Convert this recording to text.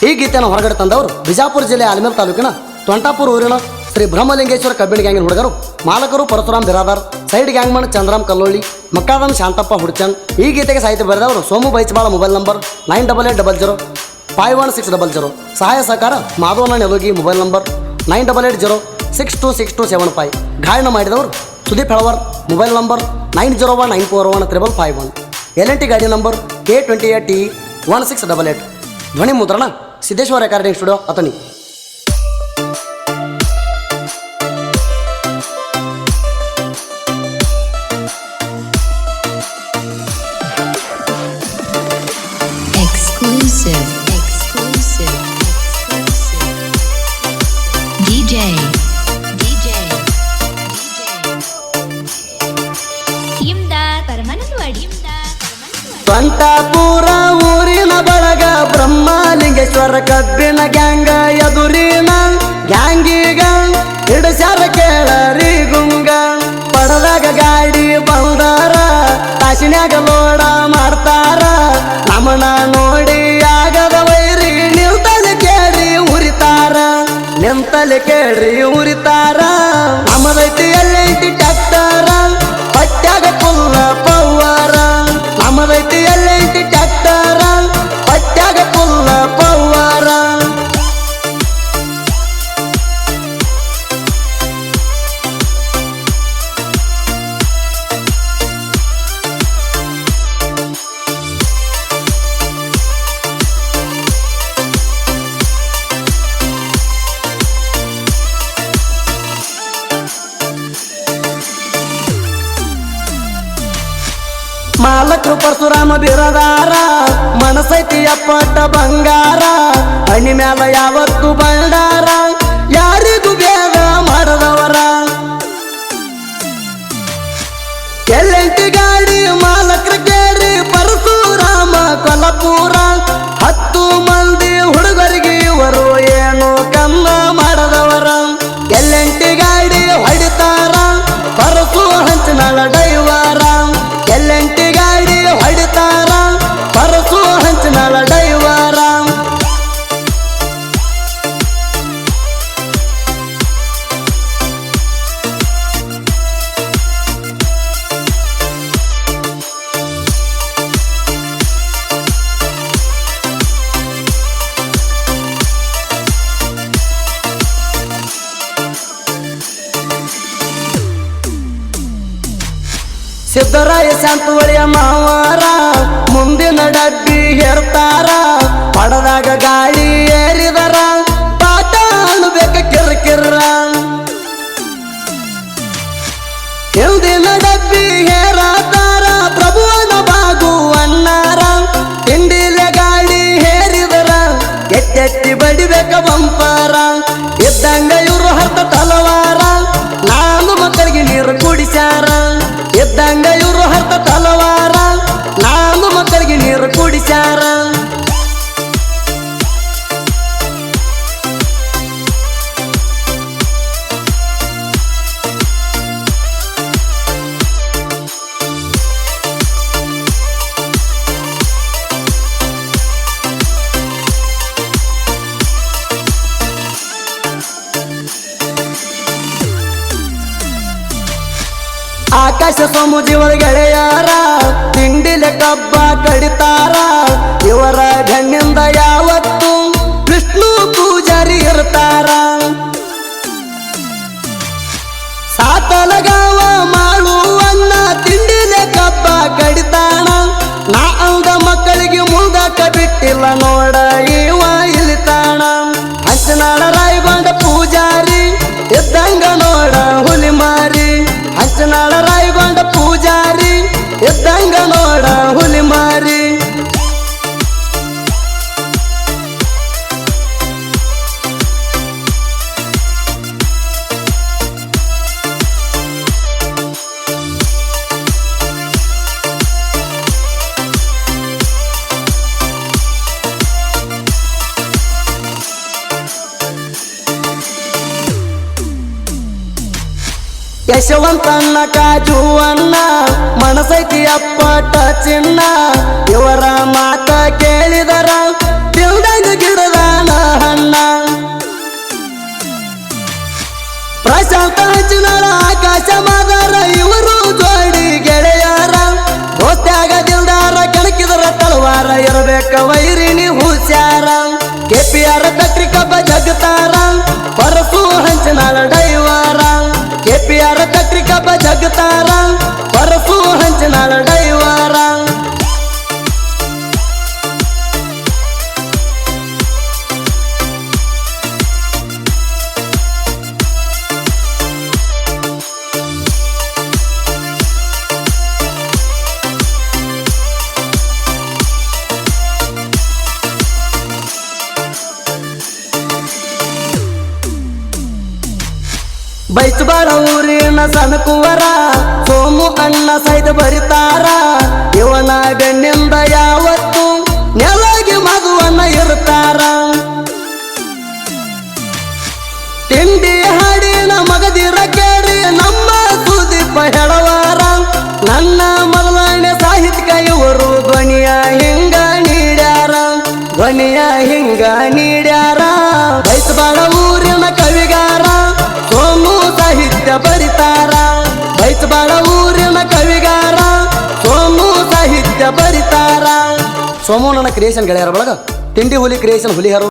ಈ ಗೀತೆಯನ್ನು ಹೊರಗಡೆ ತಂದವರು ಬಿಜಾಪುರ ಜಿಲ್ಲೆ ಆಲ್ಮೇಲ್ ತಾಲೂಕಿನ ತೊಂಟಾಪುರ ಊರಿನ ಶ್ರೀ ಬ್ರಹ್ಮಲಿಂಗೇಶ್ವರ ಕಬ್ಬಿಣ ಗ್ಯಾಂಗಿನ ಹುಡುಗರು. ಮಾಲಕರು ಪರಶುರಾಮ್ ಬಿರಾದಾರ್, ಸೈಡ್ ಗ್ಯಾಂಗ್ಮನ್ ಚಂದ್ರಾಮ್ ಕಲ್ಲೋಳಿ, ಮಕ್ಕಾದಮ್ ಶಾಂತಪ್ಪ ಹುಡ್ಚಂದ್. ಈ ಗೀತೆಗೆ ಸಾಹಿತ್ಯ ಬರೆದವರು ಸೋಮು ಬೈಚಬಾಳ. Mobile number 9880051600. ಸಹಾಯ ಸಹಕಾರ ಮಾಧವನ ನೆಲೋಗಿ. Mobile number 9880626275. ಗಾಯನ ಮಾಡಿದವರು Sudeep Helavar. Mobile number 9019415551. LNT ಗಾಡಿ ನಂಬರ್ K28T1688. ಧ್ವನಿ ಮುದ್ರಣ Siddeshwara recording studio Athani. Exclusive. DJ. ತೊಂಟಾಪುರ ಊರಿನ ಬಳಗ ಬ್ರಹ್ಮಲಿಂಗೇಶ್ವರ ಕಬ್ಬಿನ ಗ್ಯಾಂಗ ಎದುರಿನ ಗ್ಯಾಂಗಿಗ ಹಿಡಸ್ಯಾರ ಕೇಳರಿ ಗುಂಗ. ಪಡದಾಗ ಗಾಡಿ ಬಂದಾರ, ತಾಸಿನ್ಯಾಗ ಲೋಡ ಮಾಡ್ತಾರ. ನಮನ ನೋಡಿ ಆಗದ ವೈರಿ ನಿಲ್ತಲೆ ಕೇಳಿ ಉರಿತಾರ, ನಿಂತಲೆ ಕೇಳಿ ಉರಿತಾರ. ನಮ್ಮದೈತಿ ಎಲ್ಲೈತಿ ಟ್ಯಾಕ್ಟರ, ಪಟ್ಯಾಗ ಪುಲ್ಲ ಪವ್ವಾರ. ನಮ್ಮದೈತಿ ಎಲ್ಲೈತಿ ಟ್ಯಾಕ್ಟರ, ಪಟ್ಯಾಗ ಪುಲ್ಲ ಪವ್ವಾರ. ಮಾಲಕರು ಪರಶುರಾಮ ಬಿರದಾರ, ಮನಸೈತಿ ಅಪ್ಪಟ ಬಂಗಾರ. ಹಣಿ ಮ್ಯಾಲ ಯಾವತ್ತು ಬಂಡಾರ, ಯಾರಿಗೂ ಬೇಗ ಮಾಡದವರ. ಎಲ್ಲೆಂಟಿ ಗಾಡಿ ಮಾಲಕರ ಕೇರಿ ಪರಶುರಾಮ ಕೊಲ್ಲಾಪುರ. 10 ಮಂದಿ ಹುಡುಗರಿಗೆ ಇವರು ಏನು ಕಮ್ಮ ಮಾಡದವರ. ಎಲ್ಲೆಂಟಿ ಗಾಡಿ ಹೊಡಿತಾರ, ಪರಸು ಹಂಚಿನಳ ಡೈವರ. ಎಲ್ಲೆಂಟಿ ಗಾಡಿ ಹೊಡಿತಾರ, ಪರಸು ಹಂಚಿನಳ ಡೈವರ. ಸಿದ್ದರಾಯ ಶಾಂತವಳಿಯ ಮಾವಾರ, ಮುಂದಿನ ಡಬ್ಬಿ ಹೇರ್ತಾರ. ಪಡದಾಗ ಗಾಡಿ ಏರಿದರ, ಪಾಠ ಅನ್ಬೇಕ ಕಿರ್ಕಿರ್ರ. ಹಿಂದಿನ ಡಬ್ಬಿ ಹೇರತಾರ, ಪ್ರಭುವನ ಬಾಗು ಅನ್ನಾರ. ತಿಂಡಿಲೆ ಗಾಡಿ ಹೇರಿದರ, ಎತ್ತೆತ್ತಿ ಬಡಿಬೇಕ ಬಂಪಾರ. ಇದ್ದಂಗ ಇವರು ಹರ್ತ ತಲವಾರ, ನಾನು ಮಕ್ಕಳಿಗೆ ನೀರು ಕುಡಿಸ್ಯಾರ. ಇದ್ದಂಗ ಇವರು ಹರ್ತ ತಲವಾರ, ನಾನು ಮಕ್ಕಳಿಗೆ ನೀರು ಕುಡಿಸ್ಯಾರ. ಆಕಾಶ ಸೋಮು ಜೀವದ ಗೆಳೆಯಾರ, ತಿಂಡಿಲೆ ಕಬ್ಬ ಕಡಿತಾರ. ಇವರ ಗಣ್ಣಿಂದ ಯಾವತ್ತು ವಿಷ್ಣು ಪೂಜಾರಿ ಇರ್ತಾರ. ಸಾತಲಗಾವ ಮಾಡುವನ್ನ ತಿಂಡಿಲೆ ಕಬ್ಬ ಕಡಿತಾಣ. ನಾ ಅಂದ ಮಕ್ಕಳಿಗೆ ಮುಂದಕ್ಕ ಬಿಟ್ಟಿಲ್ಲ ನೋಡ ಇವ ಇಳಿತಾಣ. ಹಂಚನಾಳ ರಾಯಗೊಂಡ ಪೂಜಾರಿ, ಇದ್ದಂಗ ನೋಡ ಹುಲಿ ಮಾರಿ. ಹಂಚನಾಳ ರಾಯಗೊಂಡ ಪೂಜಾರಿ, ಇದ್ದಂಗ ನೋಡ ಹುಲಿ ಮಾರಿ. ಯಶವಂತಣ್ಣ ಕಾಜು ಅಣ್ಣ, ಮನಸೈತಿ ಅಪ್ಪಟ ಚಿನ್ನ. ಇವರ ಮಾತ ಕೇಳಿದರ ತಿಳ್ದಂಗ ಗಿಡದ ಇರಬೇಕ ವೈರಿನಿ ಹುಷಾರ KPR ತಟ್ರಿ ಕಬ್ಬ ಜಗತಾರ ಪರಸು ಹಂಚನಾಳ ಡೈವಾರ KPR ತಟ್ರಿ ಕಬ್ಬ ಜಗತಾರ ಪರಸು ಹಂಚನಾಳ ಡೈವಾರ ಬೈಚಬಾಳ ಊರಿನ ಸನಕುವರ ಸೋಮು ಅಣ್ಣ ಸಹಿತ ಬರಿತಾರ ಇವನ ಬೆನ್ನಿಂದ ಯಾವತ್ತು ನೆಲಗಿ ಮಗುವನ್ನ ಇರ್ತಾರ ತಿಂಡಿ ಹಾಡಿನ ಮಗದಿರ ಕೇಳಿ ನಮ್ಮ ಸುದೀಪ ಹೇಳವಾರ ನನ್ನ ಮೊದಲನೇ ಸಾಹಿತ್ಯಿಕ ಇವರು ಧ್ವನಿಯ ಹಿಂಗ ನೀಡ್ಯಾರ ಬೈಚಬಾಳ ಊರಿನ ಕವಿಗಾರ ಸೋಮು ಸಾಹಿತ್ಯ ಬರಿತಾರ ಬೈಚಬಾಳ ಊರಿನ ಕವಿಗಾರ ಸೋಮು ಸಾಹಿತ್ಯ ಬರಿತಾರ ಸೋಮು ನನ್ನ ಕ್ರಿಯೇಷನ್ ಗೆಳೆಯರ ಬಳಗ ತಿಂಡಿ ಹುಲಿ ಕ್ರಿಯೇಷನ್ ಹುಲಿಹರು